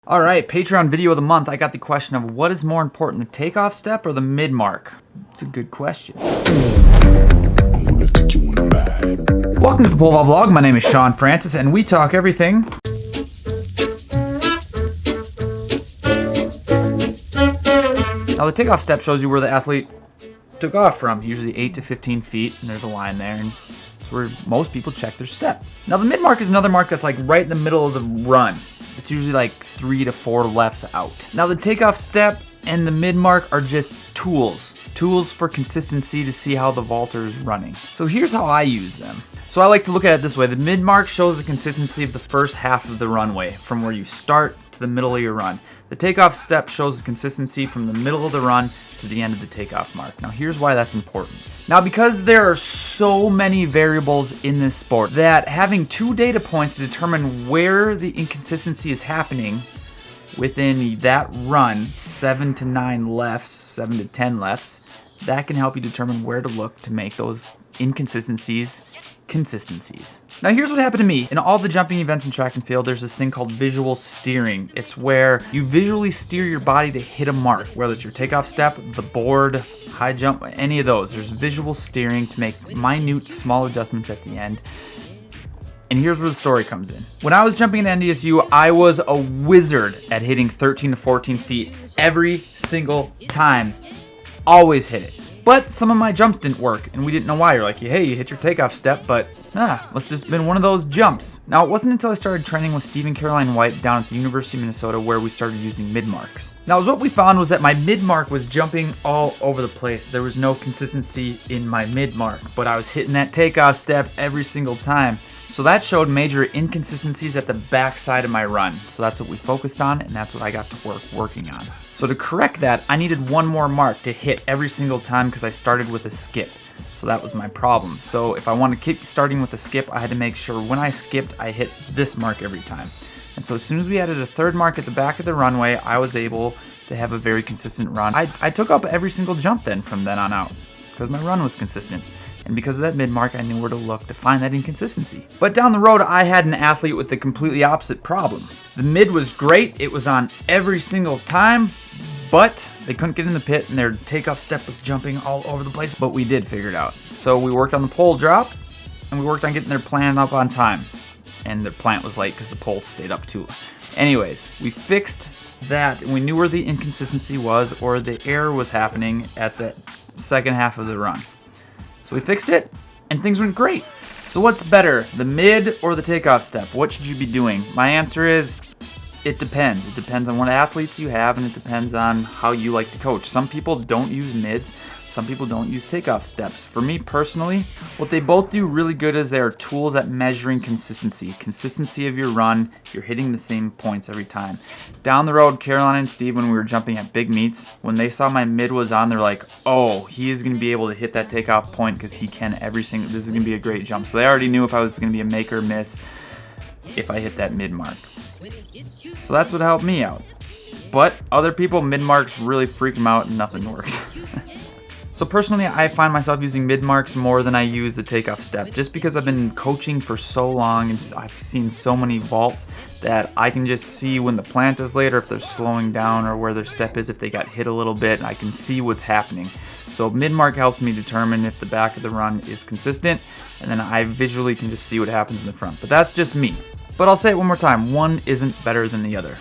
All right, Patreon video of the month. I got the question of what is more important, the takeoff step or the mid-mark? It's a good question. I'm gonna take you on a ride. Welcome to the Pole Vault Vlog. My name is Shawn Francis, and we talk everything. Now, the takeoff step shows you where the athlete took off from, usually 8 to 15 feet, and there's a line there, and it's where most people check their step. Now, the mid-mark is another mark that's like right in the middle of the run. It's usually like 3 to 4 lefts out. Now, the takeoff step and the mid-mark are just tools for consistency to see how the vaulter is running. So here's how I use them. So I like to look at it this way. The mid-mark shows the consistency of the first half of the runway, from where you start to the middle of your run. The takeoff step shows the consistency from the middle of the run to the end of the takeoff mark. Now here's why that's important. Now, because there are so many variables in this sport, that having 2 data points to determine where the inconsistency is happening within that run, 7 to 9 lefts, 7 to 10 lefts, that can help you determine where to look to make those inconsistencies consistencies. Now here's what happened to me. In all the jumping events in track and field, there's this thing called visual steering. It's where you visually steer your body to hit a mark, whether it's your takeoff step, the board, high jump, any of those. There's visual steering to make minute, small adjustments at the end. And here's where the story comes in. When I was jumping in NDSU, I was a wizard at hitting 13 to 14 feet every single time. Always hit it. But some of my jumps didn't work, and we didn't know why. You're like, hey, you hit your takeoff step, but must just been one of those jumps. Now, it wasn't until I started training with Steve and Caroline White down at the University of Minnesota where we started using mid-marks. Now, what we found was that my mid-mark was jumping all over the place. There was no consistency in my mid-mark, but I was hitting that takeoff step every single time. So that showed major inconsistencies at the backside of my run. So that's what we focused on, and that's what I got to working on. So to correct that, I needed one more mark to hit every single time because I started with a skip. So that was my problem. So if I want to keep starting with a skip, I had to make sure when I skipped, I hit this mark every time. And so as soon as we added a third mark at the back of the runway, I was able to have a very consistent run. I took up every single jump then from then on out because my run was consistent. And because of that mid-mark, I knew where to look to find that inconsistency. But down the road, I had an athlete with the completely opposite problem. The mid was great. It was on every single time, but they couldn't get in the pit and their takeoff step was jumping all over the place, but we did figure it out. So we worked on the pole drop and we worked on getting their plant up on time. And their plant was late because the pole stayed up too long. Anyways, we fixed that and we knew where the inconsistency was or the error was happening at the second half of the run. So we fixed it, and things went great. So what's better, the mid or the takeoff step? What should you be doing? My answer is, it depends. It depends on what athletes you have, and it depends on how you like to coach. Some people don't use mids. Some people don't use takeoff steps. For me personally, what they both do really good is they are tools at measuring consistency. Consistency of your run, you're hitting the same points every time. Down the road, Caroline and Steve, when we were jumping at big meets, when they saw my mid was on, they're like, oh, he is gonna be able to hit that takeoff point because he can this is gonna be a great jump. So they already knew if I was gonna be a make or miss if I hit that mid mark. So that's what helped me out. But other people, mid marks really freak them out and nothing works. So personally, I find myself using mid-marks more than I use the takeoff step, just because I've been coaching for so long and I've seen so many vaults that I can just see when the plant is late or if they're slowing down or where their step is, if they got hit a little bit, I can see what's happening. So mid-mark helps me determine if the back of the run is consistent, and then I visually can just see what happens in the front. But that's just me. But I'll say it one more time, one isn't better than the other.